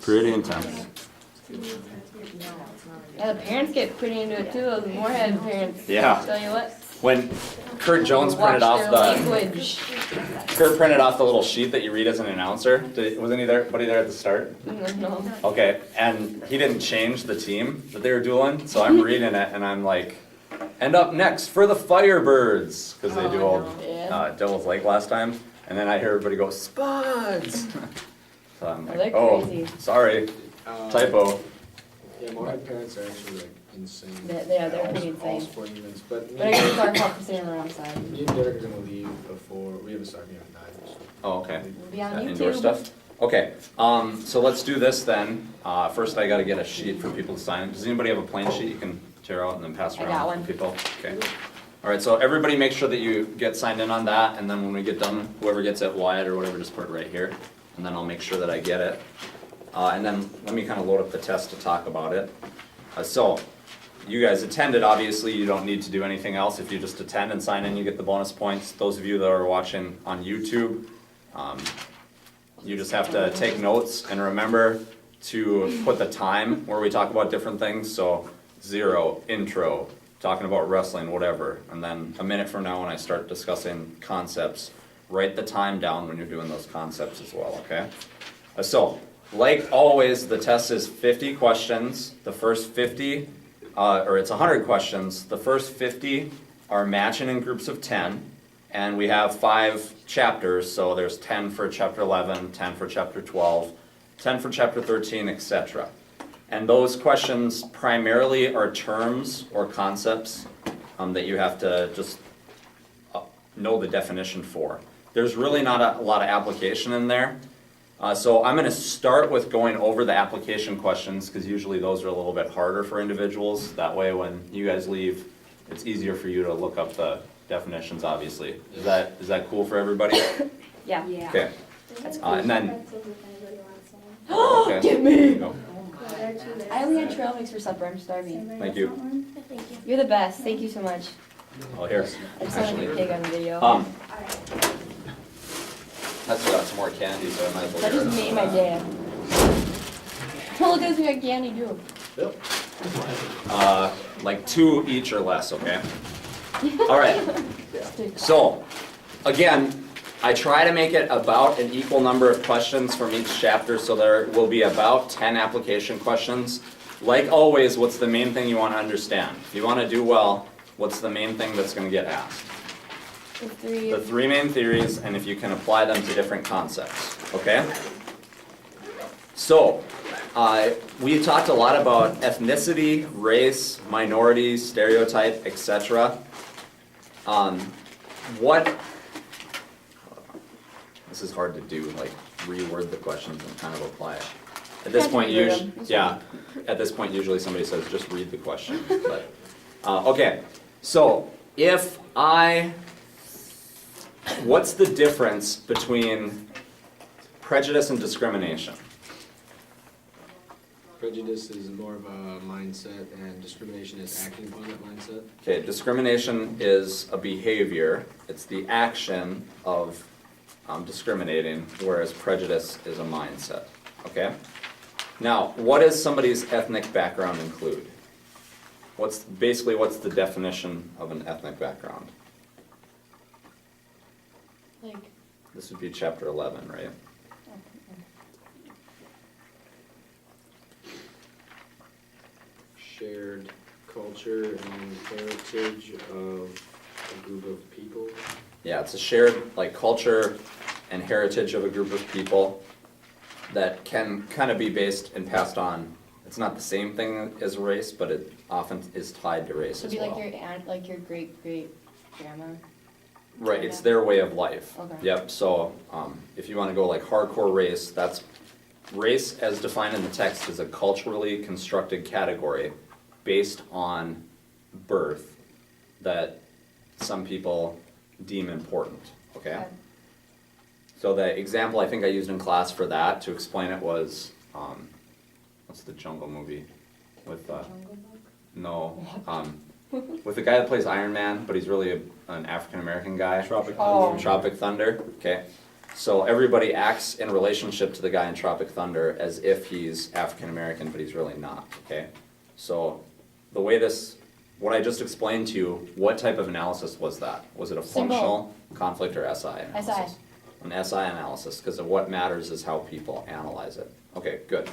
Pretty intense. Yeah, the parents get pretty into it too, those Moorhead parents. Yeah. Tell you what. When Kurt Jones Watch printed off their the language. little sheet that you read as an announcer, was anybody there at the start? No. Okay, and he didn't change the team that they were dueling, so I'm reading it and I'm like, and up next for the Firebirds, because they dueled Yeah. Devil's Lake last time, and then I hear everybody go, Spuds! So I'm They're like, oh, crazy. sorry, typo. Yeah, Moorhead parents are actually like insane. Yeah, they're pretty All insane. sporting events, but But I guess it's our fault for sitting on the wrong side. me and Derek are gonna leave before, we have a soccer game at 9. So. Oh, okay. We'll be Is on that YouTube. indoor stuff? Okay, so let's do this then. First I gotta get a sheet for people to sign. Does anybody have a plain sheet you can tear out and then pass I around got to one. people? Okay. All right, so everybody make sure that you get signed in on that, and then when we get done, whoever gets it wide or whatever, just put it right here. And then I'll make sure that I get it. And then let me kind of load up the test to talk about it. So, you guys attended, obviously, you don't need to do anything else. If you just attend and sign in, you get the bonus points. Those of you that are watching on YouTube, you just have to take notes and remember to put the time where we talk about different things. So 0, intro, talking about wrestling, whatever. And then a minute from now when I start discussing concepts, write the time down when you're doing those concepts as well, okay? So, like always, the test is 50 questions. The first 50, or it's 100 questions. The first 50 are matching in groups of 10. And we have 5 chapters, so there's 10 for chapter 11, 10 for chapter 12, 10 for chapter 13, etc. And those questions primarily are terms or concepts that you have to just know the definition for. There's really not a lot of application in there. So I'm going to start with going over the application questions, because usually those are a little bit harder for individuals. That way when you guys leave, it's easier for you to look up the definitions, obviously. Is that cool for everybody? Yeah. Okay. And then, Oh, okay. get There you me! go. I only had trail mix for supper, I'm starving. Thank you. You're the best, thank you so much. Oh, here. I just want to be Actually, pig on the video. that's got some more candy, so I might as well That get just rid made of my that. day. How much does we got candy do? Like 2 each or less, okay? All right. So, again, I try to make it about an equal number of questions from each chapter, so there will be about 10 application questions. Like always, what's the main thing you want to understand? If you want to do well, what's the main thing that's going to get asked? The 3 main theories, and if you can apply them to different concepts, okay? So, we talked a lot about ethnicity, race, minorities, stereotype, etc. This is hard to do, like reword the questions and kind of apply it. At this point, at this point, usually somebody says, just read the question. But okay, so what's the difference between prejudice and discrimination? Prejudice is more of a mindset, and discrimination is acting upon that mindset. Okay, discrimination is a behavior. It's the action of discriminating, whereas prejudice is a mindset, okay? Now, what does somebody's ethnic background include? What's the definition of an ethnic background? Like, This would be chapter 11, right? Shared culture and heritage of a group of people. Yeah, it's a shared culture and heritage of a group of people that can kind of be based and passed on. It's not the same thing as race, but it often is tied to race so as be well. like your aunt, like your great grandma. Right, it's their way of life. Okay. Yep, so if you want to go like hardcore race, race as defined in the text is a culturally constructed category based on birth that some people deem important, okay? So the example I think I used in class for that to explain it was, what's the jungle movie with, no, with the guy that plays Iron Man, but he's really an African American guy. Tropic Oh. Tropic Thunder, okay. So everybody acts in relationship to the guy in Tropic Thunder as if he's African American, but he's really not, okay? So the way what I just explained to you, what type of analysis was that? Was it a Single. functional, conflict, or SI analysis? SI. An SI analysis, because what matters is how people analyze it. Okay, good.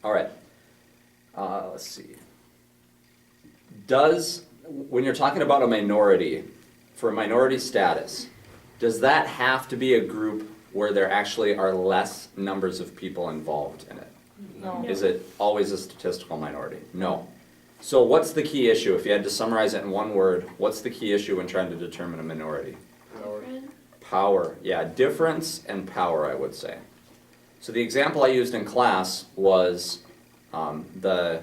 All right. Let's see. When you're talking about a minority, for a minority status, does that have to be a group where there actually are less numbers of people involved in it? No. Is it always a statistical minority? No. So what's the key issue? If you had to summarize it in one word, what's the key issue when trying to determine a minority? Power. Power, yeah, difference and power, I would say. So the example I used in class was the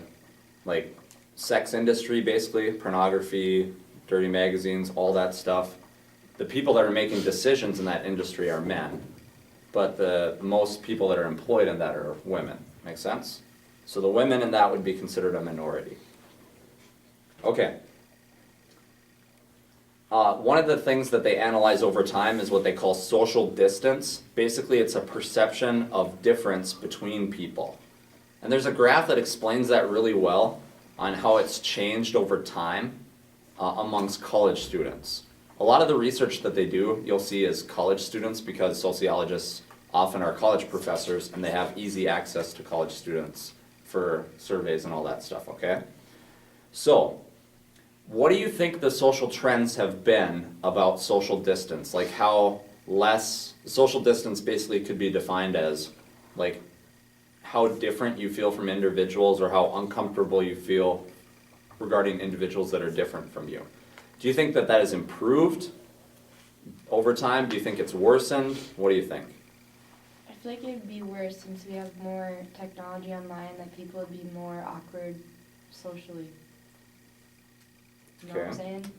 sex industry, basically, pornography, dirty magazines, all that stuff. The people that are making decisions in that industry are men, but the most people that are employed in that are women. Make sense? So the women in that would be considered a minority. Okay. One of the things that they analyze over time is what they call social distance. Basically, it's a perception of difference between people. And there's a graph that explains that really well on how it's changed over time amongst college students. A lot of the research that they do, you'll see, is college students, because sociologists often are college professors and they have easy access to college students for surveys and all that stuff, okay? So, what do you think the social trends have been about social distance? Like how social distance basically could be defined as like how different you feel from individuals or how uncomfortable you feel regarding individuals that are different from you. Do you think that has improved over time? Do you think it's worsened? What do you think? I feel like it'd be worse since we have more technology online, that people would be more awkward socially. You know what I'm Okay. saying?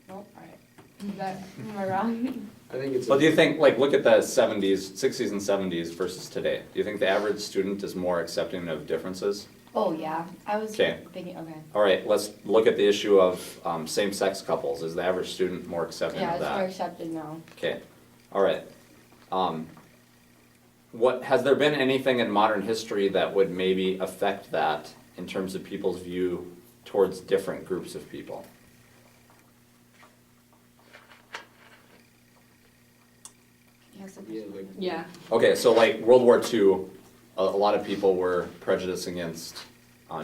Nope, alright. Am I wrong? I think it's. But do you think, look at the 70s, 60s and 70s versus today. Do you think the average student is more accepting of differences? Oh, yeah. I was Okay. thinking, okay. All right, let's look at the issue of same-sex couples. Is the average student more accepting Yeah, of it's more that? accepted now. Okay, all right. Has there been anything in modern history that would maybe affect that in terms of people's view towards different groups of people? Yes, Yeah, like. Yeah. Okay, so like World War II, a lot of people were prejudiced against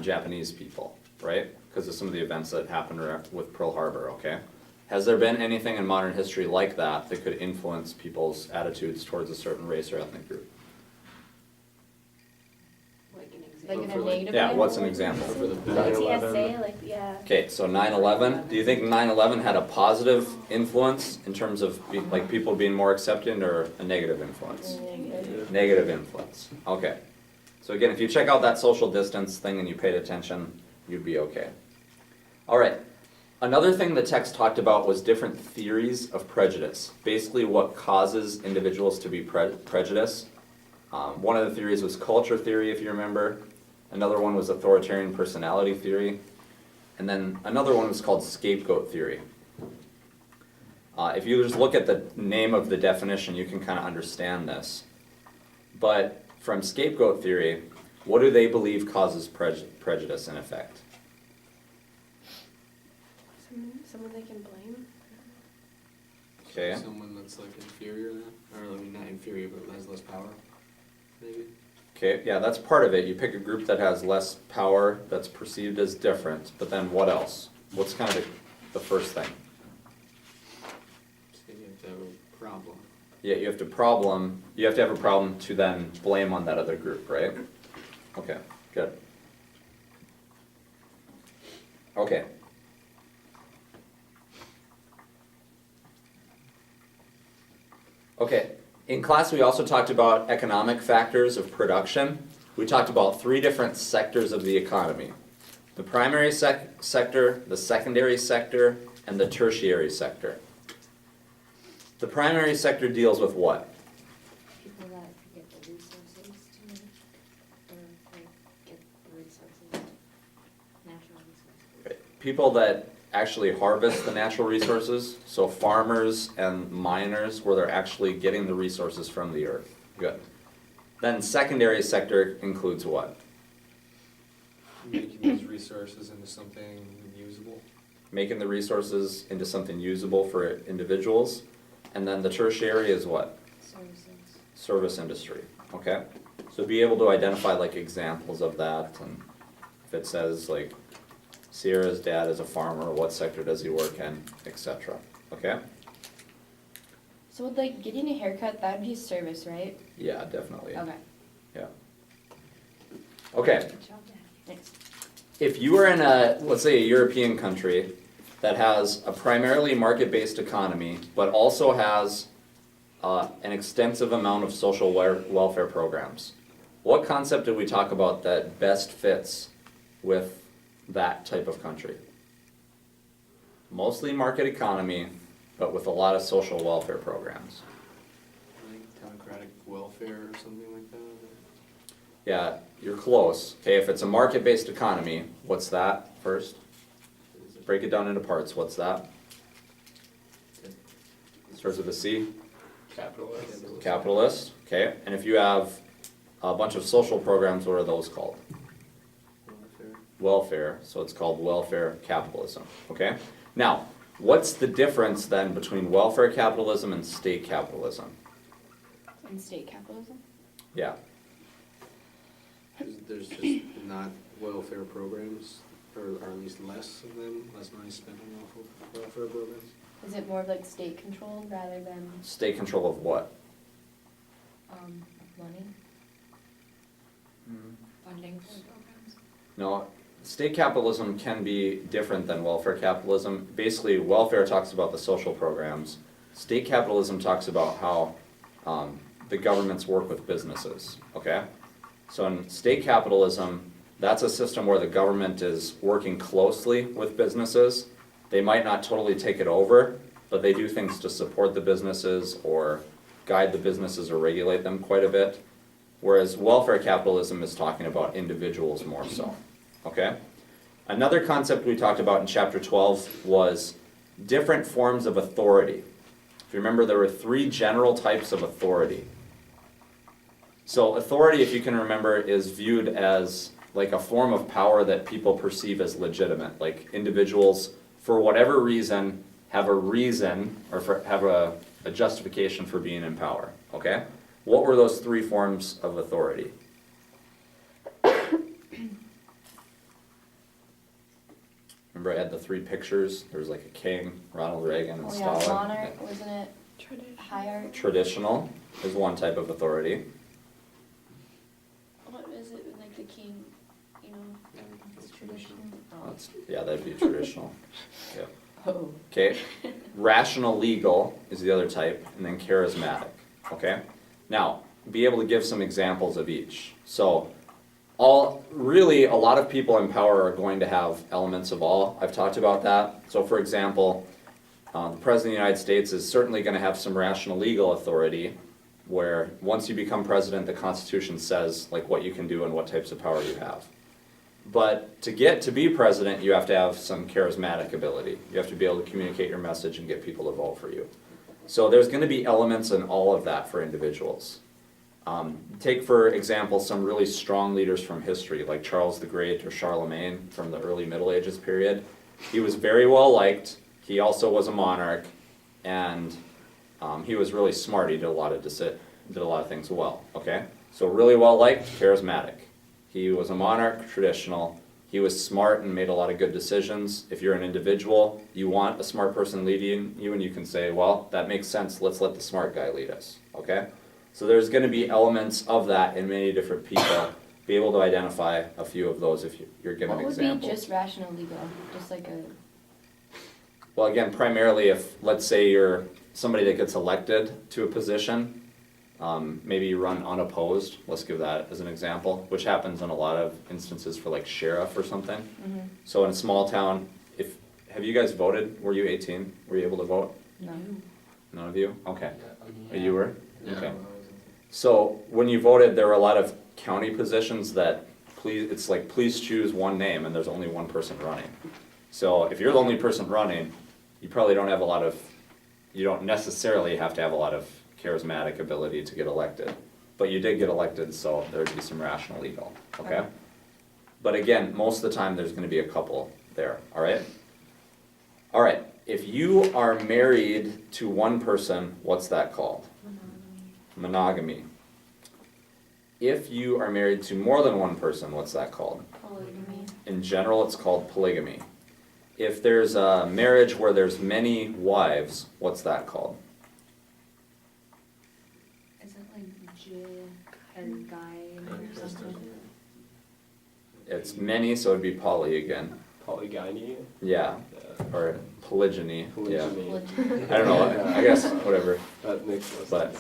Japanese people, right? Because of some of the events that happened with Pearl Harbor, okay? Has there been anything in modern history like that that could influence people's attitudes towards a certain race or ethnic group? Like an example. Like in For a like- negative Yeah, way? what's an example? For the Like 9/11. TSA, like, yeah. Okay, so 9/11, do you think 9/11 had a positive influence in terms of people being more accepting, or a negative influence? Negative influence, okay. So again, if you check out that social distance thing and you paid attention, you'd be okay. All right, another thing the text talked about was different theories of prejudice. Basically what causes individuals to be prejudiced. One of the theories was culture theory, if you remember. Another one was authoritarian personality theory. And then another one was called scapegoat theory. If you just look at the name of the definition, you can kind of understand this. But from scapegoat theory, what do they believe causes prejudice in effect? Someone they can blame. Okay. Someone that's like inferior then, or I mean not inferior, but has less power, maybe. Okay, yeah, that's part of it. You pick a group that has less power, that's perceived as different, but then what else? What's kind of the first thing? So you have to have a problem. Yeah, you have to have a problem to then blame on that other group, right? Okay, good. Okay. Okay, in class we also talked about economic factors of production. We talked about 3 different sectors of the economy. The primary sector, the secondary sector, and the tertiary sector. The primary sector deals with what? People that get the resources to, or like get the resources, natural resources. People that actually harvest the natural resources, so farmers and miners where they're actually getting the resources from the earth. Good. Then secondary sector includes what? Making those resources into something usable. Making the resources into something usable for individuals. And then the tertiary is what? Services. Service industry, okay? So be able to identify like examples of that, and if it says like Sierra's dad is a farmer, what sector does he work in, etc. Okay? So with like getting a haircut, that'd be service, right? Yeah, definitely. Okay, Yeah. Okay, Good job, Dad. thanks. if you are in a, let's say, a European country that has a primarily market-based economy, but also has an extensive amount of social welfare programs, what concept did we talk about that best fits with that type of country? Mostly market economy, but with a lot of social welfare programs. Like democratic welfare or something like that. Yeah, you're close. Okay, if it's a market-based economy, what's that first? Break it down into parts. What's that? Starts with a C. Capitalist. Capitalist. Okay, and if you have a bunch of social programs, what are those called? Welfare. Welfare. So it's called welfare capitalism. Okay. Now, what's the difference then between welfare capitalism and state capitalism? And state capitalism? Yeah. There's just not welfare programs, or at least less of them, less money spent on welfare programs. Is it more of like state controlled rather than State control of what? money? Funding for programs. No, state capitalism can be different than welfare capitalism. Basically, welfare talks about the social programs. State capitalism talks about how the governments work with businesses, okay? So in state capitalism, that's a system where the government is working closely with businesses. They might not totally take it over, but they do things to support the businesses or guide the businesses or regulate them quite a bit. Whereas welfare capitalism is talking about individuals more so, okay? Another concept we talked about in chapter 12 was different forms of authority. If you remember, there were 3 general types of authority. So authority, if you can remember, is viewed as like a form of power that people perceive as legitimate. Like individuals, for whatever reason, have a reason or have a justification for being in power, okay? What were those 3 forms of authority? Remember I had the 3 pictures? There was like a king, Ronald Reagan, and Oh yeah, Stalin. monarch, wasn't it? Hierarchy? Traditional is one type of authority. What is it with like the king, you know? It's traditional. Yeah, that'd be traditional. Yep. Oh. Okay, rational legal is the other type, and then charismatic, okay? Now, be able to give some examples of each. So, really, a lot of people in power are going to have elements of all. I've talked about that. So for example, the President of the United States is certainly going to have some rational legal authority, where once you become president, the Constitution says like what you can do and what types of power you have. But to get to be president, you have to have some charismatic ability. You have to be able to communicate your message and get people to vote for you. So there's going to be elements in all of that for individuals. Take, for example, some really strong leaders from history, like Charles the Great or Charlemagne from the early Middle Ages period. He was very well liked. He also was a monarch, and he was really smart. He did a lot of things well. Okay, so really well liked, charismatic. He was a monarch, traditional. He was smart and made a lot of good decisions. If you're an individual, you want a smart person leading you, and you can say, well, that makes sense. Let's let the smart guy lead us. Okay. So there's going to be elements of that in many different people. Be able to identify a few of those if you're given What would examples. be just rational legal? Just like a, Well, again, primarily if, let's say you're somebody that gets elected to a position, maybe you run unopposed, let's give that as an example, which happens in a lot of instances for like sheriff or something. mm-hmm. So in a small town, have you guys voted? Were you 18? Were you able to vote? No. None of you? Okay. Yeah. You were? Yeah. Okay. So when you voted, there were a lot of county positions that please choose one name, and there's only one person running. So if you're the only person running, you probably don't have a lot of, you don't necessarily have to have a lot of charismatic ability to get elected. But you did get elected, so there'd be some rational ego, okay? Okay. But again, most of the time, there's gonna be a couple there, all right? All right, if you are married to one person, what's that called? Monogamy. If you are married to more than one person, what's that called? Polygamy. In general, it's called polygamy. If there's a marriage where there's many wives, what's that called? Isn't like Jill and Guy or something? It's many, so it'd be poly again. Polygyny? Yeah, or polygyny, yeah. Polygyny. I don't know, I guess, whatever. That makes no But-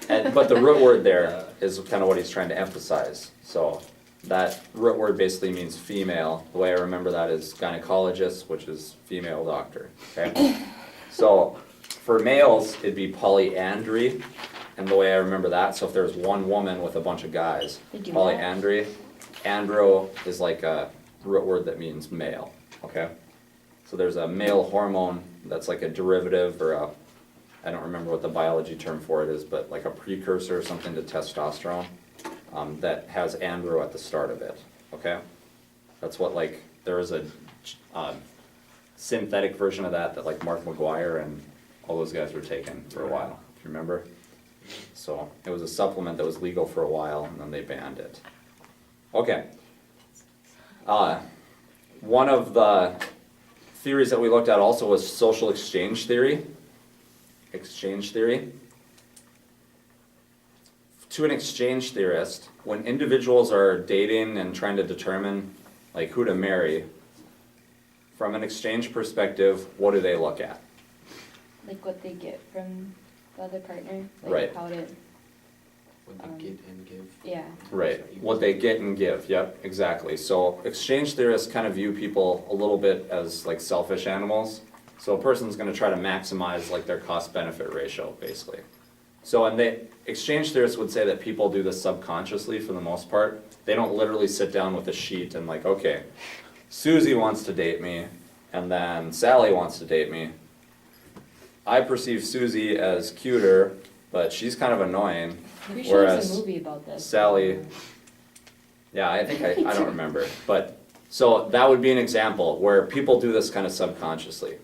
sense. But the root word there is kind of what he's trying to emphasize. So that root word basically means female. The way I remember that is gynecologist, which is female doctor, okay? So for males, it'd be polyandry, and the way I remember that, so if there's one woman with a bunch of guys, They do polyandry. Andro is like a root word that means male, okay? So there's a male hormone that's like a derivative or a, I don't remember what the biology term for it is, but like a precursor or something to testosterone, that has andro at the start of it, okay? That's what like, there is a synthetic version of that like Mark McGuire and all those guys were taking for a while, if you remember? So it was a supplement that was legal for a while and then they banned it. Okay. One of the theories that we looked at also was social exchange theory. Exchange theory. To an exchange theorist, when individuals are dating and trying to determine like who to marry, from an exchange perspective, what do they look at? Like what they get from the other partner, like Right. how to, What they get and give. yeah. Right, what they get and give, yep, exactly. So exchange theorists kind of view people a little bit as like selfish animals. So a person's gonna try to maximize like their cost-benefit ratio, basically. So, and exchange theorists would say that people do this subconsciously for the most part. They don't literally sit down with a sheet and like, okay, Susie wants to date me, and then Sally wants to date me. I perceive Susie as cuter, but she's kind of annoying. Pretty sure there's Whereas a movie about this. Sally, yeah, I think I don't remember, but, so that would be an example where people do this kind of subconsciously.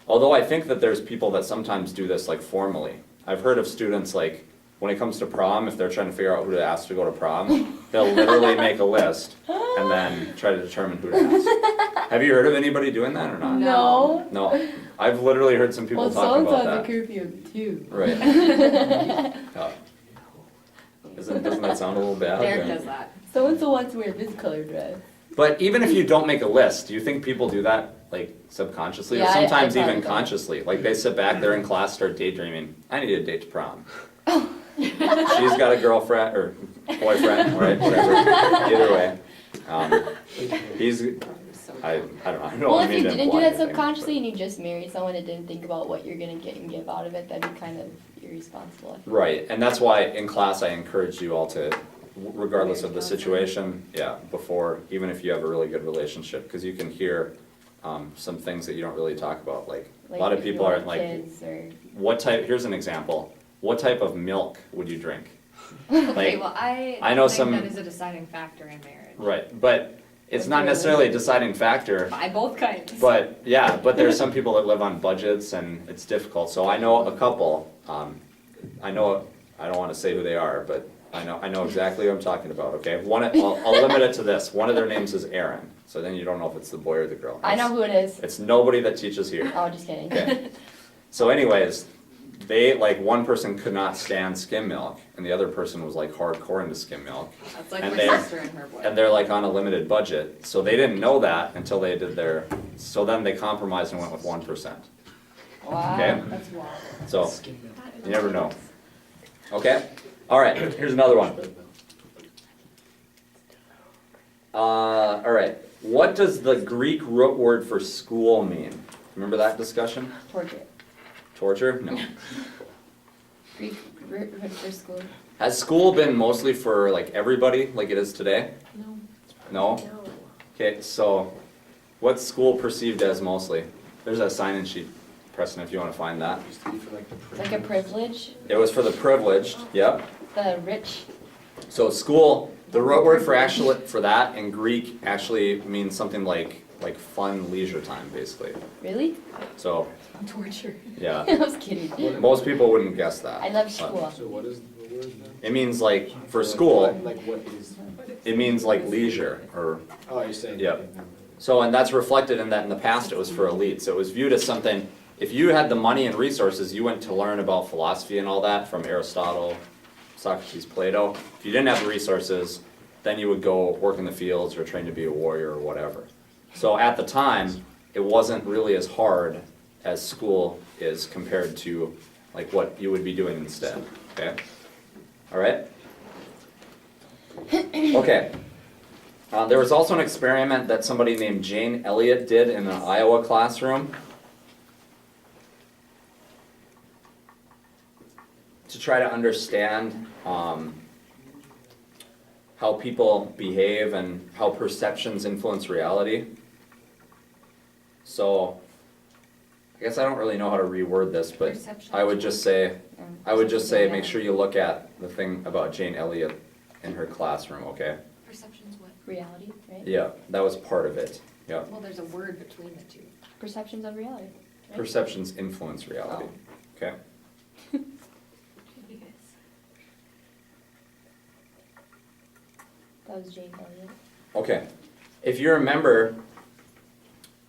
Although I think that there's people that sometimes do this like formally. I've heard of students like, when it comes to prom, if they're trying to figure out who to ask to go to prom, they'll literally make a list and then try to determine who to ask. Have you heard of anybody doing that or not? No. No, I've literally heard some people Well, talk about so-and-so has a that. curfew too. Right. Doesn't that sound a little bad? Derek or- does that. So-and-so wants to wear this color dress. But even if you don't make a list, do you think people do that like subconsciously or Yeah, I sometimes probably even don't. consciously? Like they sit back, they're in class, start daydreaming. I need a date to prom. She's got a girlfriend or boyfriend, right? Whatever. Either way, he's. I don't know. I don't Well, want if me you to didn't do imply that anything, subconsciously and you just married someone and didn't think about what you're gonna get and give out of it, that'd be kind of irresponsible. but- Right, and that's why in class I encourage you all to, regardless of the situation, yeah, before, even if you have a really good relationship, because you can hear some things that you don't really talk about. Like a lot of if you people aren't want like, kids or what type? Here's an example. What type of milk would you drink? Okay, Like, well, I I know think some- that is a deciding factor in marriage. right, but it's Like not your necessarily a deciding factor. Buy both kinds. But yeah, but there's some people that live on budgets and it's difficult. So I know a couple. I know, I don't want to say who they are, but I know exactly who I'm talking about. Okay, I'll limit it to this. One of their names is Aaron. So then you don't know if it's the boy or the girl. I know who it is. It's nobody that teaches here. Oh, just kidding. Okay. So anyways, they, like, one person could not stand skim milk, and the other person was like hardcore into skim milk. That's like and my they're- sister and her boy. And they're like on a limited budget, so they didn't know that until they did their, so then they compromised and went with 1%. Wow. Okay. That's wild. So, you never know. Okay, all right, here's another one. All right, what does the Greek root word for school mean? Remember that discussion? Torture. Torture? No. Greek root for school. Has school been mostly for like everybody, like it is today? No. No? No. Okay, so What's school perceived as mostly? There's that sign-in sheet, Preston, if you wanna find that. Used to be for like the Like a privilege, It was for the privileged, yep. the rich. So school, the root word for actually, for that in Greek actually means something like fun leisure time, basically. Really? So, Torture. yeah, I was kidding. most people wouldn't guess that. I love but school. So what is the word then? It means like, for school, Like what is? it means like leisure, or, Oh, you're saying. Yep. okay, never mind. so, and that's reflected in that in the past it was for elites. It was viewed as something, if you had the money and resources, you went to learn about philosophy and all that from Aristotle, Socrates, Plato. If you didn't have the resources, then you would go work in the fields or train to be a warrior or whatever. So at the time, it wasn't really as hard as school is compared to like what you would be doing instead, okay? All right? Okay. There was also an experiment that somebody named Jane Elliott did in an Iowa classroom to try to understand how people behave and how perceptions influence reality. So, I guess I don't really know how to reword this, but I would just say, make sure you look at the thing about Jane Elliott in her classroom, okay? Perception's what? Reality, right? Yeah, that was part of it, yeah. Well, there's a word between the two. Perceptions of reality, right? Perceptions influence reality, okay? That was Jane Elliott. Okay, if you remember,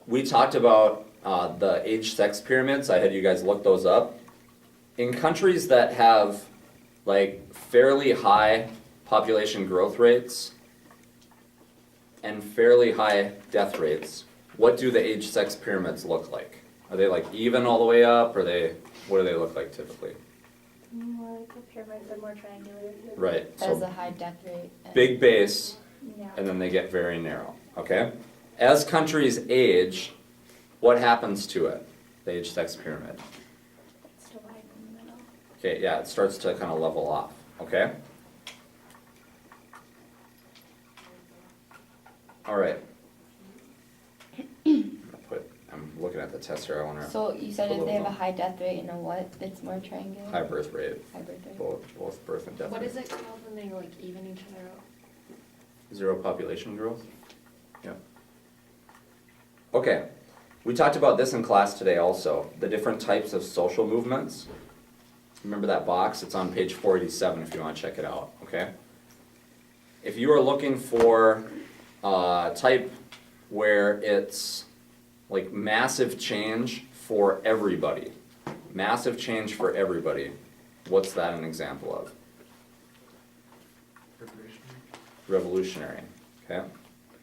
we talked about the age-sex pyramids. I had you guys look those up. In countries that have like fairly high population growth rates and fairly high death rates, what do the age-sex pyramids look like? Are they like even all the way up, or what do they look like typically? More like the pyramids are more triangular. Right, That has so a high death rate. and- big base, Yeah. and then they get very narrow, okay? As countries age, what happens to it, the age-sex pyramid? It's divided in the middle. Okay, yeah, it starts to kind of level off, okay? All right. I'm looking at the test here, I wanna, So you said Pull if they have a those on. high death rate and a what, it's more triangular? high birth rate, High birth rate. both birth and death What rate. is it called when they like even each other out? Zero population growth? Yeah. Okay, we talked about this in class today also, the different types of social movements. Remember that box? It's on page 487 if you want to check it out, okay? If you are looking for a type where it's like massive change for everybody, what's that an example of? Revolutionary, okay?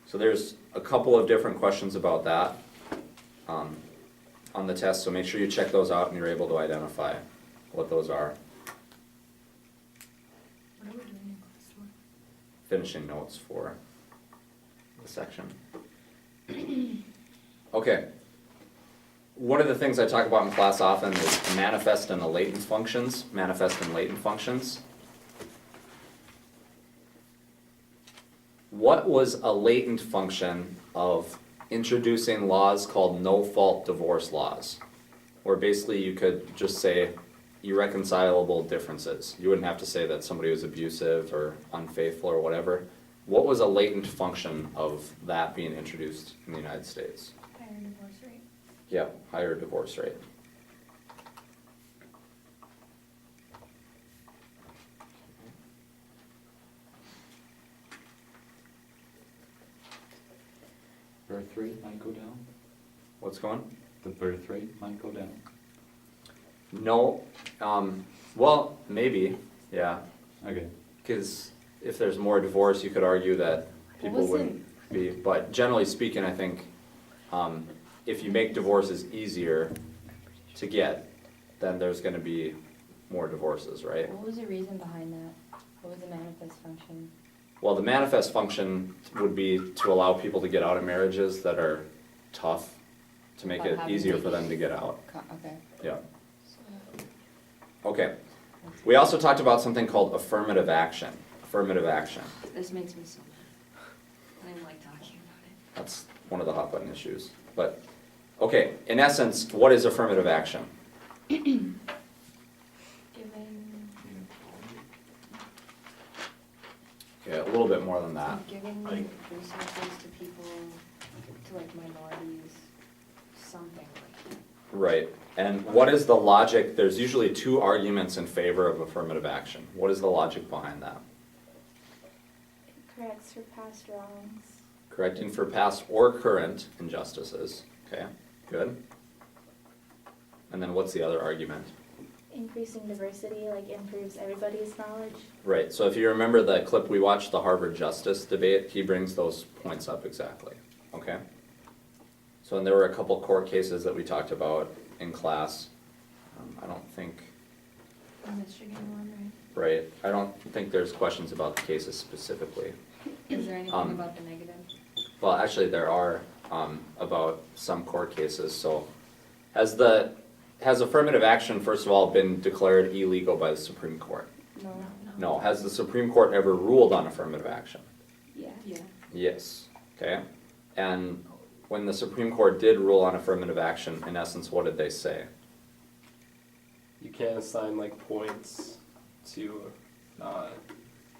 So there's a couple of different questions about that on the test, so make sure you check those out and you're able to identify what those are. What are we doing in class tomorrow? Finishing notes for the section. Okay. One of the things I talk about in class often is manifest and latent functions. What was a latent function of introducing laws called no-fault divorce laws? Where basically you could just say irreconcilable differences. You wouldn't have to say that somebody was abusive or unfaithful or whatever. What was a latent function of that being introduced in the United States? Higher divorce rate. Yeah, higher divorce rate. Birth rate might go down. What's going? The birth rate might go down. No, well, maybe, yeah. Okay. Because if there's more divorce, you could argue that people Well, wouldn't be, but generally speaking, I think, if you make divorces easier to get, then there's gonna be more divorces, right? What was the reason behind that? What was the manifest function? Well, the manifest function would be to allow people to get out of marriages that are tough, to make About it having easier for babies. them to get out, Okay. yeah. Okay, we also talked about something called affirmative action, This makes me so mad. I don't like talking about it. one of the hot button issues. But, okay, in essence, what is affirmative action? Giving, Okay, a little bit more than that. So giving resources to people, to like minorities, something like that. Right, and what is the logic? There's usually two arguments in favor of affirmative action. What is the logic behind that? It corrects for past wrongs. Correcting for past or current injustices. Okay, good. And then what's the other argument? Increasing diversity, like, improves everybody's knowledge. Right, so if you remember the clip we watched, the Harvard Justice debate, he brings those points up exactly, okay? So, and there were a couple court cases that we talked about in class. I don't think, the Michigan one, right, I don't think there's questions about the cases specifically. Is there anything Um, about the negative? Well, actually, there are about some court cases, so has affirmative action, first of all, been declared illegal by the Supreme Court? right? No. No. Has the Supreme Court ever ruled on affirmative action? Yeah. Yeah. Yes, okay. And when the Supreme Court did rule on affirmative action, in essence, what did they say? You can't assign like points to,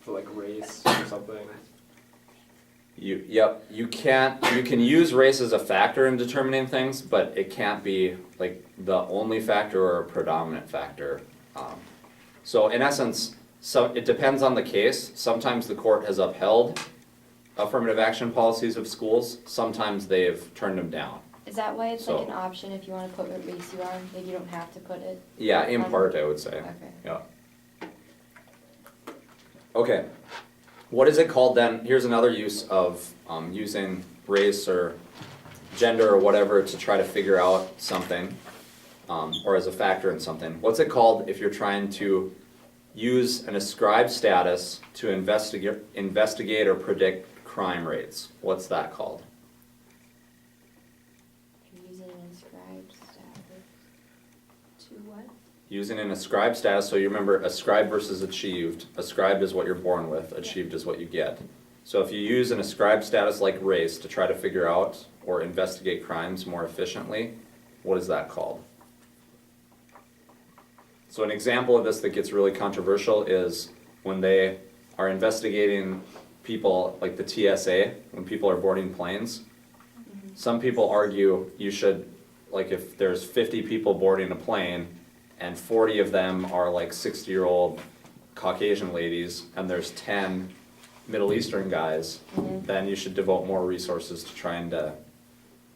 for like race or something. Yep, you can use race as a factor in determining things, but it can't be like the only factor or a predominant factor. So in essence, it depends on the case. Sometimes the court has upheld affirmative action policies of schools, sometimes they've turned them down. Is that why it's So- like an option if you wanna put what race you are, like you don't have to put it? Yeah, in part, I would say. Okay. Yeah. Okay, what is it called then? Here's another use of using race or gender or whatever to try to figure out something, or as a factor in something. What's it called if you're trying to use an ascribed status to investigate or predict crime rates? What's that called? Using an inscribed status. To what? Using an ascribed status, so you remember ascribed versus achieved. Ascribed is what you're born with, achieved is what you get. So if you use an ascribed status like race to try to figure out or investigate crimes more efficiently, what is that called? So an example of this that gets really controversial is when they are investigating people like the TSA, when people are boarding planes. Some people argue you should, like if there's 50 people boarding a plane and 40 of them are like 60-year-old Caucasian ladies and there's 10 Middle Eastern guys, then you should devote more resources to trying to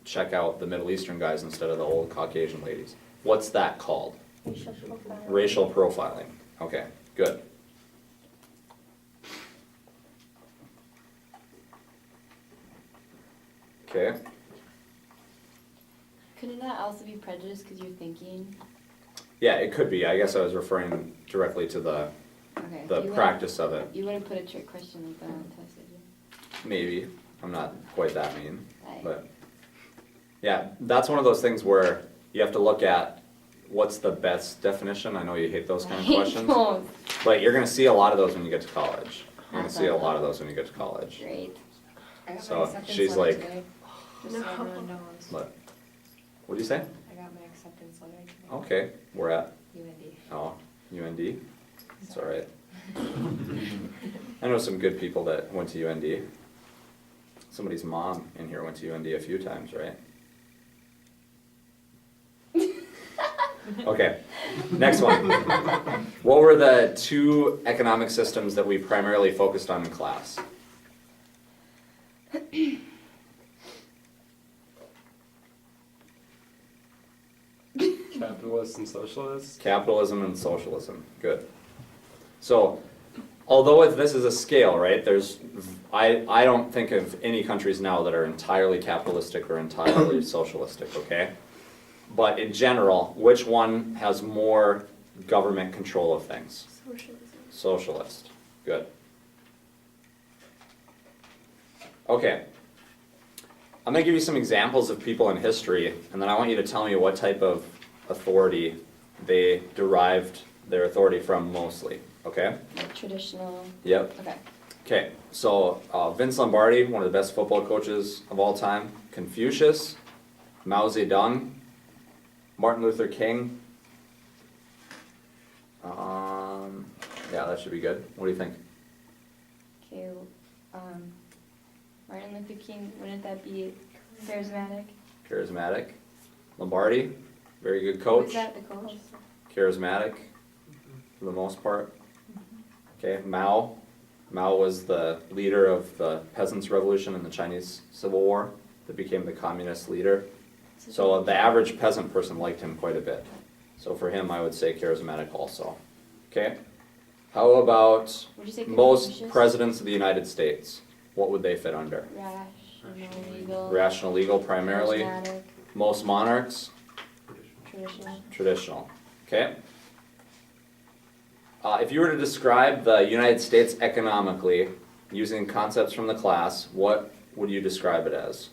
check out the Middle Eastern guys instead of the old Caucasian ladies. What's that called? Racial profiling. Racial profiling. Okay, good. Okay, Couldn't that also be prejudice because you're thinking? yeah, it could be. I guess I was referring directly to the Okay. the you practice of it. Wouldn't, you wouldn't put a trick question like that on the test, would you? Maybe. I'm not quite that mean. Right. But yeah, that's one of those things where you have to look at what's the best definition. I know you hate those kind of questions, Oh, but you're gonna see a lot of those when you get to college. You're gonna That's see a awesome. lot of those when you get to college. great. I got So, my acceptance she's letter like- today, just so everyone knows. But what do you say? I got my acceptance letter today. Okay, we're at UND. UND. It's all right. I know some good people that went to UND. Somebody's mom in here went to UND a few times, right? Okay, next one. What were the two economic systems that we primarily focused on in class? Capitalists and socialists. Capitalism and socialism, good. So, although this is a scale, right, I don't think of any countries now that are entirely capitalistic or entirely socialistic, okay? But in general, which one has more government control of things? Socialism. Socialist, good. Okay. I'm gonna give you some examples of people in history, and then I want you to tell me what type of authority they derived their authority from mostly, okay? Like traditional. Yep. Okay. Okay, so Vince Lombardi, one of the best football coaches of all time. Confucius, Mao Zedong, Martin Luther King. Yeah, that should be good. What do you think? Okay, Martin Luther King, wouldn't that be charismatic? Charismatic. Lombardi, very good Who coach. was that, the coach? Charismatic, for the most part. Okay, Mao. Mao was the leader of the Peasants' Revolution in the Chinese Civil War that became the communist leader. So the average peasant person liked him quite a bit. So for him, I would say charismatic also. Okay? How about Would you say most Confucius? presidents of the United States? What would they fit under? Rational, legal. Rational, legal primarily. Charismatic, Most monarchs, traditional. traditional. Okay? If you were to describe the United States economically using concepts from the class, what would you describe it as?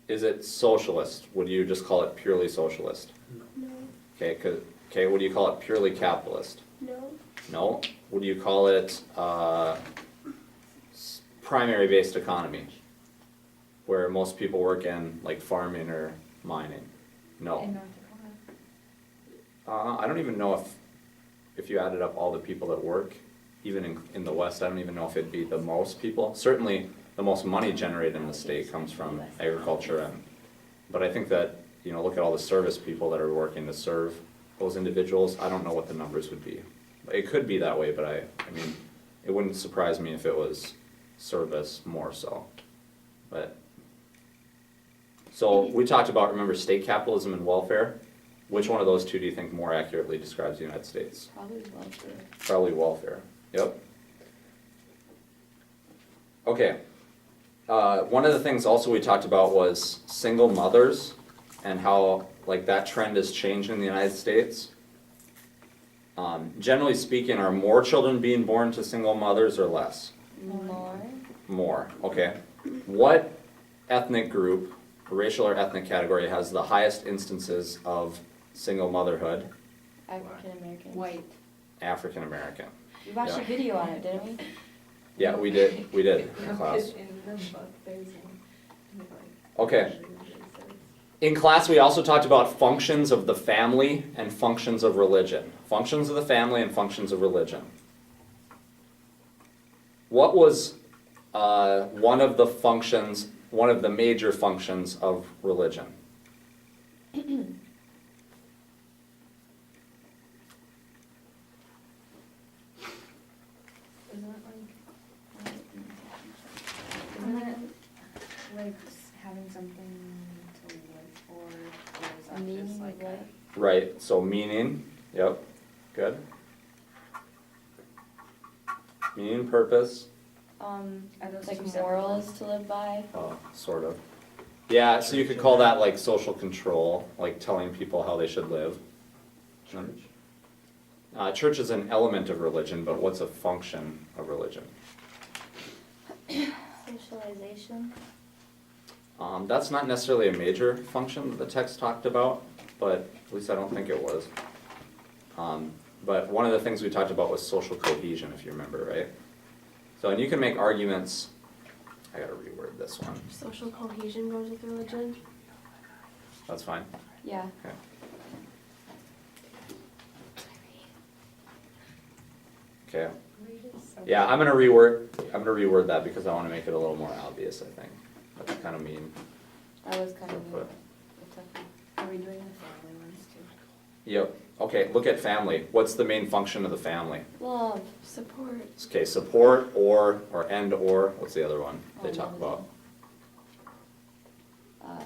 Is it socialist? Would you just call it purely socialist? No, Okay, would you call it purely capitalist? no, No? Would you call it primary-based economy? Where most people work in like farming or mining? No. In North Dakota. I don't even know if you added up all the people that work, even in the West, I don't even know if it'd be the most people. Certainly, the most money generated in the state comes from agriculture, but I think that, you know, look at all the service people that are working to serve those individuals. I don't know what the numbers would be. It could be that way, but I mean, it wouldn't surprise me if it was service more so. But, so we talked about, remember, state capitalism and welfare. Which one of those two do you think more accurately describes the United States? Probably welfare. Probably welfare, yep. Okay. One of the things also we talked about was single mothers and how like that trend is changing in the United States. Generally speaking, are more children being born to single mothers or less? More. More, okay. What ethnic group, racial or ethnic category, has the highest instances of single motherhood? African American. White. African American. We watched Yeah. a video on it, didn't we? Yeah, we did in class. In the book, there's one. Okay. In class, we also talked about functions of the family and functions of religion. Functions of the family and functions of religion. What was one of the major functions of religion? Isn't it like having something to live for, or is that Meaning just of like life. Right, so meaning, yep, good. Meaning, purpose, Are those Like two separate morals ones? to live by. sort of. Yeah, so you could call that like social control, like telling people how they should live. Church? Church is an element of religion, but what's a function of religion? socialization. That's not necessarily a major function that the text talked about, but at least I don't think it was. But one of the things we talked about was social cohesion, if you remember, right? So, and you can make arguments, I gotta reword this one, Social cohesion goes with religion. that's fine. Yeah. Okay. Okay, yeah, I'm gonna reword that because I wanna make it a little more obvious, I think. That's kind of mean. That was kind of But- a tough one. Are we doing the family ones too? Yep, okay, look at family. What's the main function of the family? Love. Support. Okay, support, or what's the other one they talk about? Uh,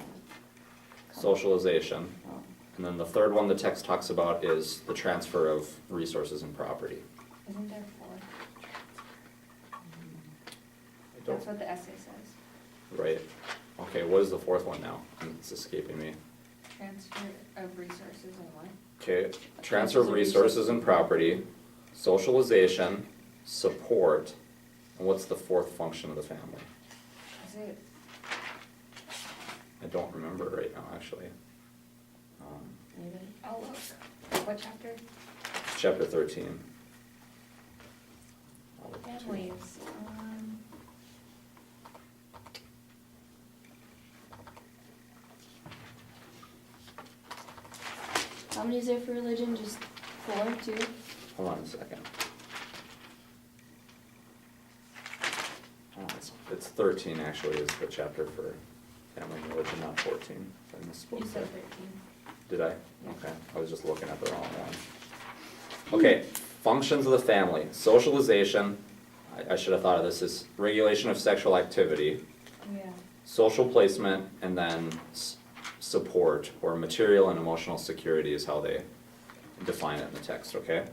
Socialization. oh. And then the third one the text talks about is the transfer of resources and property. Isn't there four? I don't- That's what the essay says. Right, okay, what is the fourth one now? It's escaping me. Transfer of resources and what? Okay, transfer of resources and property, socialization, support, and what's the fourth function of the family? Is it, I don't remember right now, actually. Anybody? oh, look, what chapter? Chapter 13. Family. How many is there for religion? Just 4, 2? Hold on a second. Oh, it's 13 actually is the chapter for family and religion, not 14. I misspoke You said there. 13. Did I? Okay, I was just looking at the wrong one. Okay, functions of the family. Socialization, I should have thought of this, is regulation of sexual activity, Yeah. social placement, and then support, or material and emotional security is how they define it in the text, okay?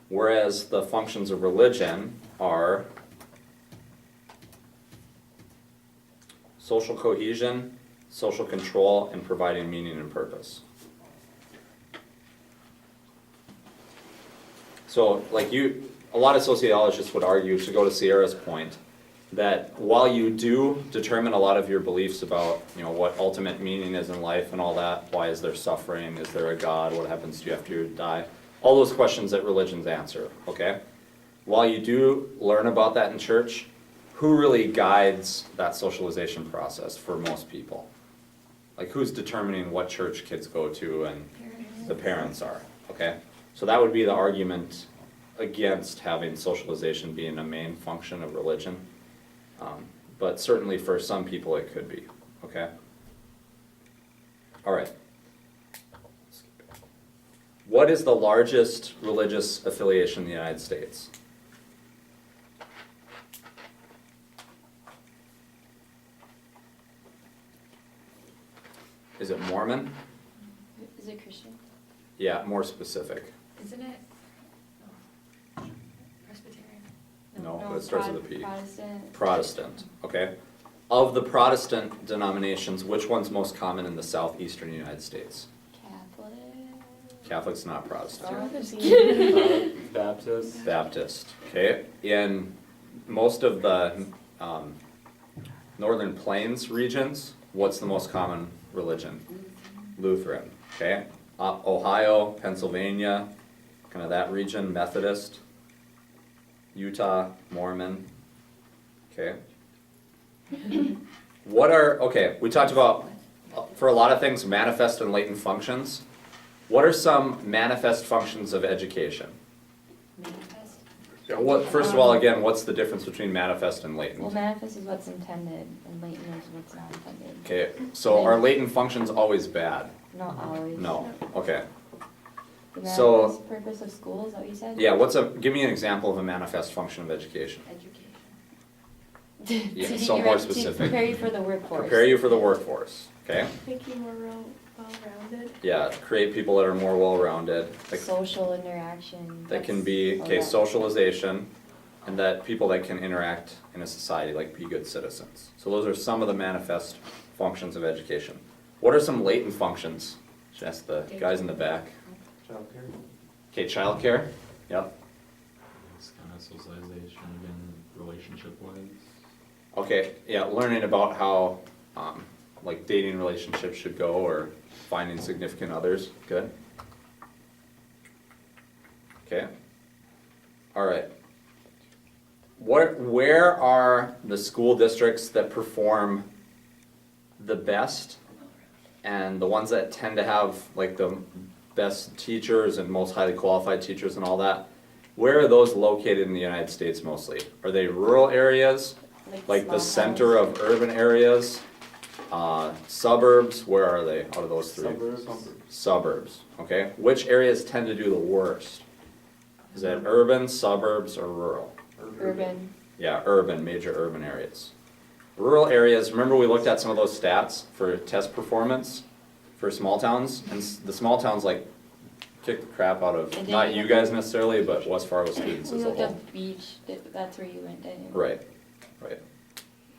Whereas the functions of religion are social cohesion, social control, and providing meaning and purpose. So, like a lot of sociologists would argue, to go to Sierra's point, that while you do determine a lot of your beliefs about, what ultimate meaning is in life and all that, why is there suffering, is there a God, what happens to you after you die, all those questions that religions answer, okay? While you do learn about that in church, who really guides that socialization process for most people? Like, who's determining what church kids go to and the parents are, okay? So that would be the argument against having socialization being a main function of religion. But certainly for some people it could be, okay? All right. What is the largest religious affiliation in the United States? Is it Mormon? Is it Christian? Yeah, more specific. Isn't it? Oh. Presbyterian? No, but it starts with a P. Protestant. Protestant, okay? Of the Protestant denominations, which one's most common in the southeastern United States? Catholic. Catholic's not Protestant. Oh, I'm just kidding. Baptist. Baptist, okay? In most of the Northern Plains regions, what's the most common religion? Lutheran, okay? Ohio, Pennsylvania, kind of that region, Methodist. Utah, Mormon, okay? Okay, we talked about, for a lot of things, manifest and latent functions. What are some manifest functions of education? Manifest? First of all, again, what's the difference between manifest and Well, latent? manifest is what's intended, and latent is what's not intended. Okay, so are latent functions always bad? Not always. No, okay. The So- manifest purpose of school, is that what you said? Yeah, give me an example of a manifest function of education. Education. Yeah, To so be more ready- specific. To prepare you for the workforce. Prepare you for the workforce, okay? Make you more well-rounded. Yeah, create people that are more well-rounded, like Social interaction. that can that's- be, oh, okay, yeah. socialization, and that people that can interact in a society, like be good citizens. So those are some of the manifest functions of education. What are some latent functions? Should ask the guys in the back. Childcare? Okay, childcare, yep. It's kind of socialization again, relationship-wise. Okay, yeah, learning about how, like dating relationships should go, or finding significant others, good. Okay, all right. Where are the school districts that perform the best, and the ones that tend to have like the best teachers and most highly qualified teachers and all that? Where are those located in the United States mostly? Are they rural areas, like the small center towns? of urban areas, suburbs? Where are they out of those three? Suburbs. Suburbs, okay. Which areas tend to do the worst? Is that urban, suburbs, or rural? Urban. Yeah, urban, major urban areas. Rural areas, remember we looked at some of those stats for test performance for small towns? And the small towns like kick the crap out of, And not then- you guys necessarily, but West Fargo students We as a looked whole. up beach, that's where you went, didn't you? Right, right.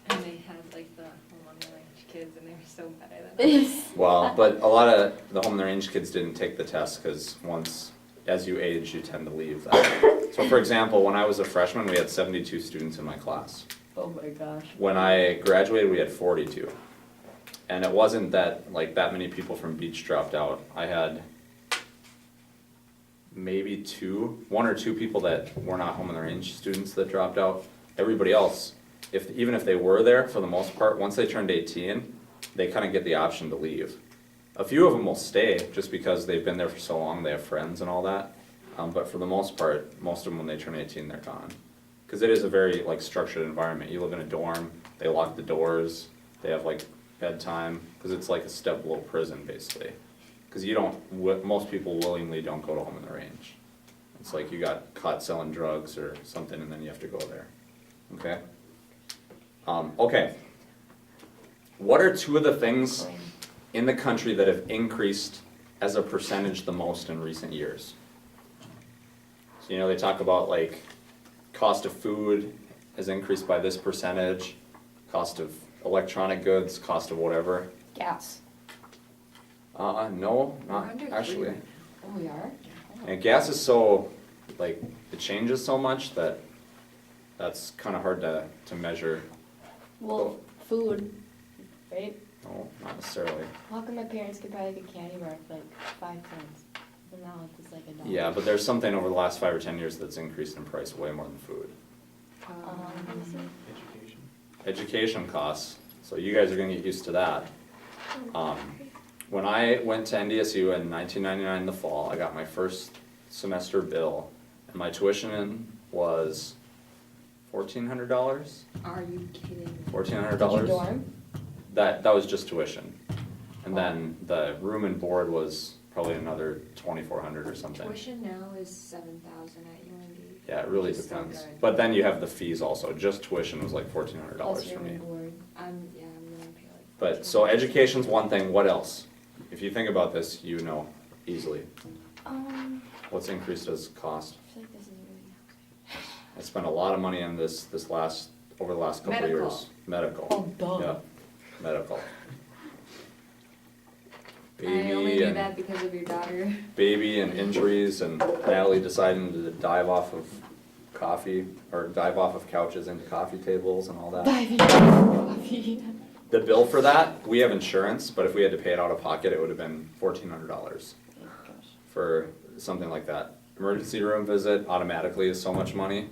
And they had like the home on the range kids and they were so better than us. Well, but a lot of the home and range kids didn't take the test because once, as you age, you tend to leave that. So for example, when I was a freshman, we had 72 students in my class. Oh my gosh. When I graduated, we had 42. And it wasn't that, like, that many people from Beach dropped out. I had maybe one or two people that were not home on the range students that dropped out. Everybody else, even if they were there, for the most part, once they turned 18, they kind of get the option to leave. A few of them will stay just because they've been there for so long, they have friends and all that. But for the most part, most of them, when they turn 18, they're gone. Because it is a very like structured environment. You live in a dorm, they lock the doors, they have like bedtime, because it's like a step below prison basically. Because you don't, most people willingly don't go to home in the range. It's like you got caught selling drugs or something and then you have to go there, okay? Okay. What are two of the things in the country that have increased as a percentage the most in recent years? So, you know, they talk about like cost of food has increased by this percentage, cost of electronic goods, cost of whatever. Gas. No, We're not under actually. three. Oh, we are? And gas is so, like, it changes so much that that's kind of hard to measure. Well, food, right? No, not necessarily. How come my parents could buy like a candy bar for like 5 cents? But now it's like $1. Yeah, but there's something over the last 5 or 10 years that's increased in price way more than food. Education. Education costs, so you guys are gonna get used to that. When I went to NDSU in 1999 in the fall, I got my first semester bill, and my tuition was $1,400. Are you kidding? $1,400. Did you dorm? That was just tuition, and then the room and board was probably another $2,400 or something. Tuition now is 7,000 at UND. Yeah, it really Which is still depends. good. But then you have the fees also. Just tuition was like $1,400 Plus for room me. and board. I'm gonna pay like. But so education's one thing. What else? If you think about this, you know easily. What's increased as cost? I feel like this is really. I spent a lot of money on this over the last couple of Medical. years. Medical. Oh, duh. Yeah, medical. I only do and that because of your daughter. baby and injuries and Natalie deciding to dive off of couches into coffee tables and all that. Diving coffee. The bill for that, we have insurance, but if we had to pay it out of pocket, it would have been $1,400 for something like that. Emergency room visit automatically is so much money,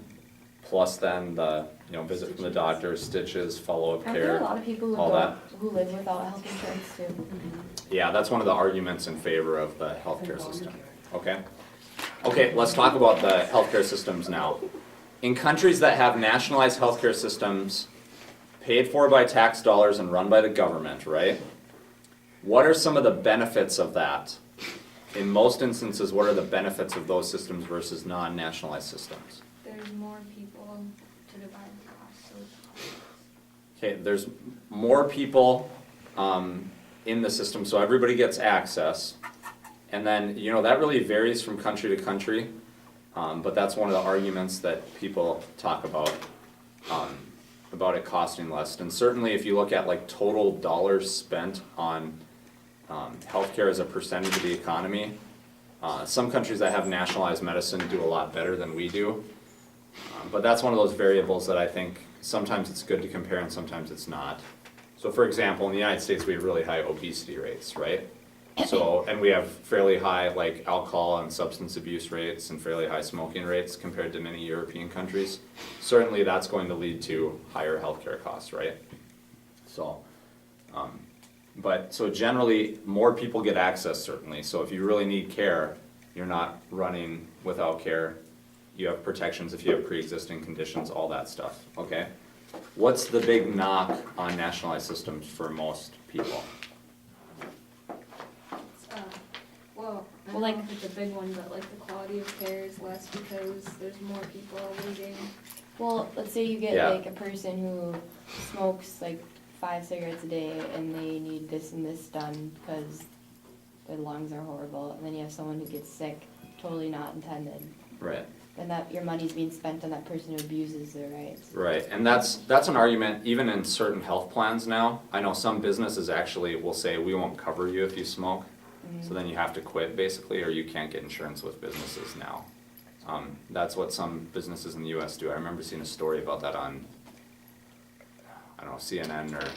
plus then the, visit from the doctor, stitches, follow-up Aren't there a care, lot of people who all don't, who live without health insurance too? Yeah, that's one of the arguments in favor of the healthcare system, okay? Okay, let's talk about the healthcare systems now. In countries that have nationalized healthcare systems paid for by tax dollars and run by the government, right? What are some of the benefits of that? In most instances, what are the benefits of those systems versus non-nationalized systems? There's more people to divide the cost, so it's Okay, there's more people in the system, so everybody gets access. And then, that really varies from country to country, but that's one of the arguments that people talk about it costing less. And certainly if you look at like total dollars spent on healthcare as a percentage of the economy, some countries that have nationalized medicine do a lot better than we do. But that's one of those variables that I think sometimes it's good to compare and sometimes it's not. So for example, in the United States, we have really high obesity rates, right? So, and we have fairly high like alcohol and substance abuse rates and fairly high smoking rates compared to many European countries. Certainly that's going to lead to higher healthcare costs, right? So, so generally more people get access certainly. So if you really need care, you're not running without care. You have protections if you have pre-existing conditions, all that stuff, okay? What's the big knock on nationalized systems for most people? well, I Well, don't like- know if it's a big one, but like the quality of care is less because there's more people leaving. Well, let's say you get Yeah. like a person who smokes like 5 cigarettes a day and they need this and this done because their lungs are horrible, and then you have someone who gets sick, totally not intended. Right. Then that your money's being spent on that person who abuses their rights. Right, and that's an argument even in certain health plans now. I know some businesses actually will say, we won't cover you if you smoke. So then you have to quit basically, or you can't get insurance with businesses now. That's what some businesses in the US do. I remember seeing a story about that on, I don't know, CNN or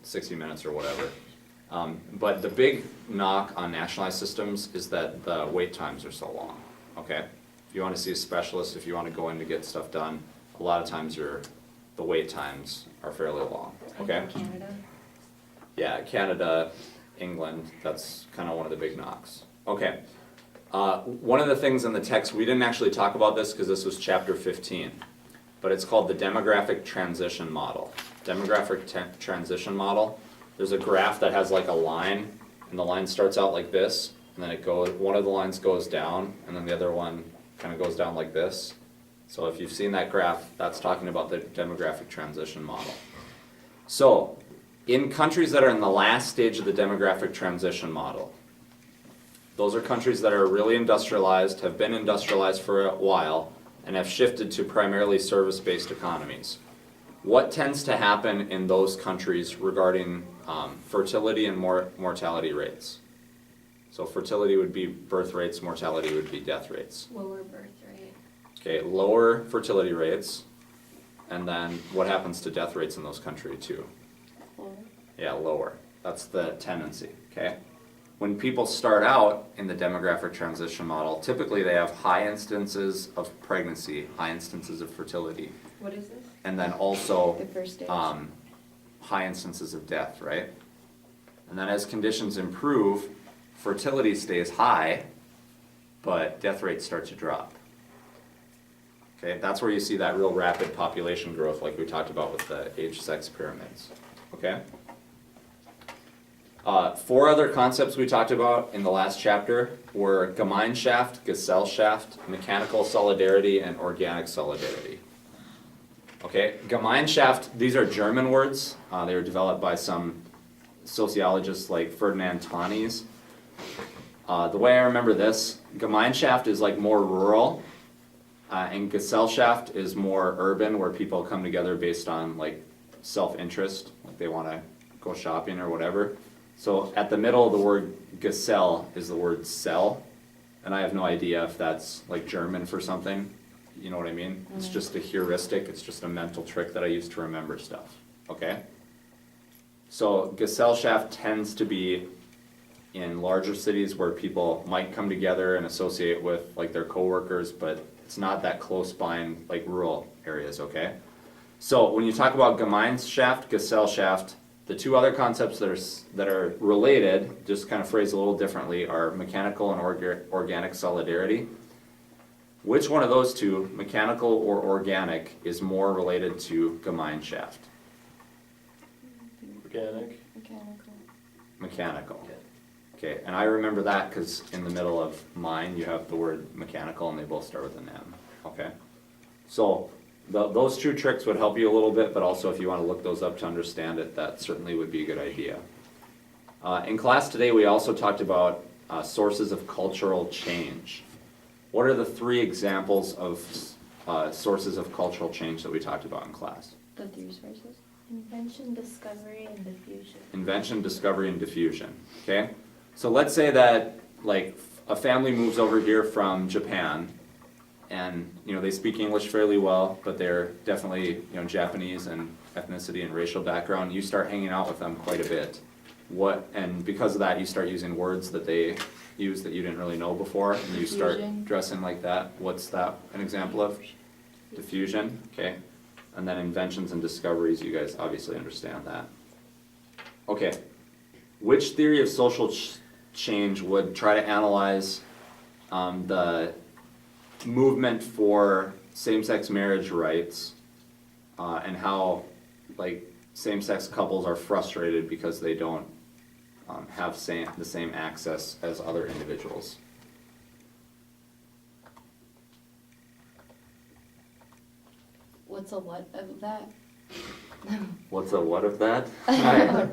60 Minutes or whatever. But the big knock on nationalized systems is that the wait times are so long, okay? If you want to see a specialist, if you want to go in to get stuff done, a lot of times the wait times are fairly long, okay? Canada. Yeah, Canada, England, that's kind of one of the big knocks. Okay. One of the things in the text, we didn't actually talk about this because this was chapter 15, but it's called the demographic transition model. Transition model. There's a graph that has like a line, and the line starts out like this, and then it goes, one of the lines goes down, and then the other one kind of goes down like this. So if you've seen that graph, that's talking about the demographic transition model. So, in countries that are in the last stage of the demographic transition model, those are countries that are really industrialized, have been industrialized for a while, and have shifted to primarily service-based economies. What tends to happen in those countries regarding fertility and mortality rates? So fertility would be birth rates, mortality would be death rates. Lower birth rate. Okay, lower fertility rates, and then what happens to death rates in those countries too? Yeah, lower. That's the tendency, okay? When people start out in the demographic transition model, typically they have high instances of pregnancy, high instances of fertility, What is this? and then also The first stage. high instances of death, right? And then as conditions improve, fertility stays high, but death rates start to drop. Okay, that's where you see that real rapid population growth like we talked about with the age-sex pyramids, okay? 4 other concepts we talked about in the last chapter were Gemeinschaft, Gesellschaft, mechanical solidarity, and organic solidarity. Okay, Gemeinschaft, these are German words. They were developed by some sociologists like Ferdinand Tönnies. The way I remember this, Gemeinschaft is like more rural, and Gesellschaft is more urban, where people come together based on like self-interest, like they want to go shopping or whatever. So at the middle of the word Gesell is the word sell, and I have no idea if that's like German for something. You know what I mean? It's just a heuristic, it's just a mental trick that I use to remember stuff, okay? So Gesellschaft tends to be in larger cities where people might come together and associate with like their coworkers, but it's not that close by in like rural areas, okay? So when you talk about Gemeinschaft, Gesellschaft, the 2 other concepts that are related, just kind of phrased a little differently, are mechanical and organic solidarity. Which one of those 2, mechanical or organic, is more related to Gemeinschaft? Organic. Mechanical. Mechanical. Okay, and I remember that because in the middle of mine you have the word mechanical and they both start with an M, okay? So those 2 tricks would help you a little bit, but also if you want to look those up to understand it, that certainly would be a good idea. In class today we also talked about sources of cultural change. What are the 3 examples of sources of cultural change that we talked about in class? The 3 sources? Invention, discovery, and diffusion. Invention, discovery, and diffusion, okay? So let's say that like a family moves over here from Japan, and you know they speak English fairly well, but they're definitely Japanese in ethnicity and racial background. You start hanging out with them quite a bit. And because of that, you start using words that they use that you didn't really know before, and you start Diffusion. dressing like that. What's that an example of? Diffusion, okay. And then inventions and discoveries, you guys obviously understand that. Okay, which theory of social change would try to analyze the movement for same-sex marriage rights and how like same-sex couples are frustrated because they don't have the same access as other individuals? What's a what of that? What's a what of that?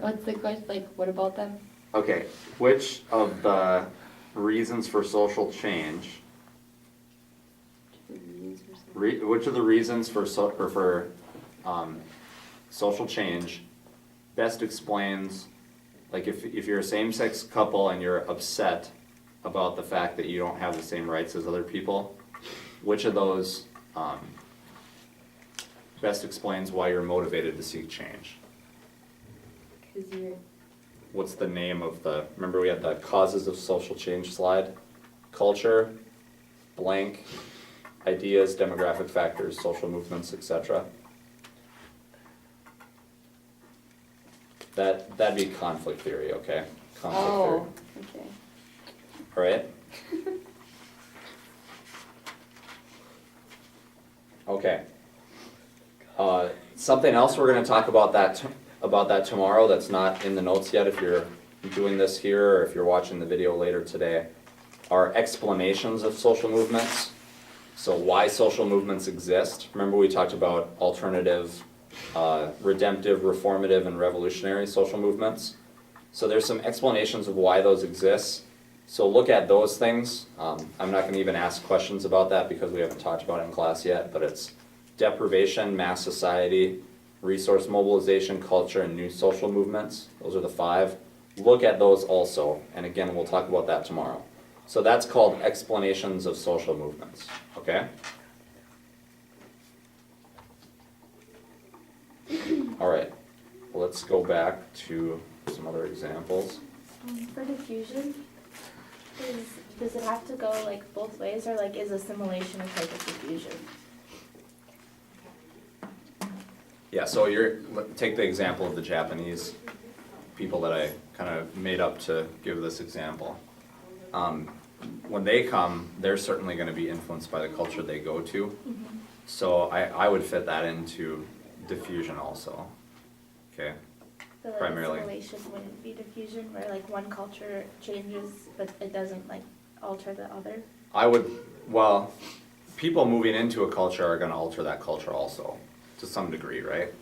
What's the question? Like, what about them? Okay, which of the reasons for social change, which of the reasons for social change best explains, like if you're a same-sex couple and you're upset about the fact that you don't have the same rights as other people, which of those best explains why you're motivated to seek change? Because you're. What's the name of the, remember we had the causes of social change slide? Culture, blank, ideas, demographic factors, social movements, etc. That'd be conflict theory, okay? conflict Oh, theory. okay. All right? Okay. Something else we're gonna talk about that tomorrow that's not in the notes yet if you're doing this here or if you're watching the video later today, are explanations of social movements. So why social movements exist. Remember we talked about alternative, redemptive, reformative, and revolutionary social movements. So there's some explanations of why those exist. So look at those things. I'm not gonna even ask questions about that because we haven't talked about it in class yet, but it's deprivation, mass society, resource mobilization, culture, and new social movements. Those are the 5. Look at those also, and again, we'll talk about that tomorrow. So that's called explanations of social movements, okay? All right, let's go back to some other examples. For diffusion, does it have to go like both ways, or like is assimilation a type of diffusion? Yeah, so take the example of the Japanese people that I kind of made up to give this example. When they come, they're certainly going to be influenced by the culture they go to. So I would fit that into diffusion also, okay? So like Primarily. assimilation wouldn't be diffusion, where like one culture changes, but it doesn't like alter the other? Well, people moving into a culture are going to alter that culture also, to some degree, right?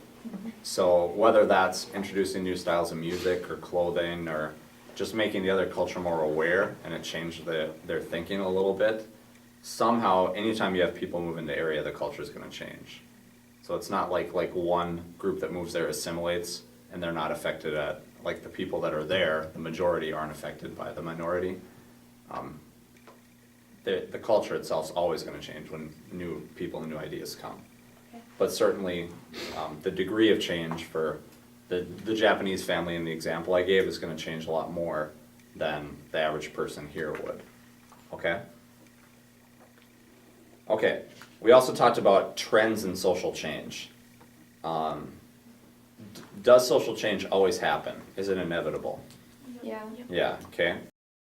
So whether that's introducing new styles of music or clothing or just making the other culture more aware and it changed their thinking a little bit, somehow anytime you have people move into the area, the culture is going to change. So it's not like one group that moves there assimilates and they're not affected at, like the people that are there, the majority aren't affected by the minority. The culture itself is always going to change when new people and new ideas come. But certainly, the degree of change for the Japanese family in the example I gave is going to change a lot more than the average person here would. Okay? Okay, we also talked about trends in social change. Does social change always happen? Is it inevitable? Yeah. Yeah, okay.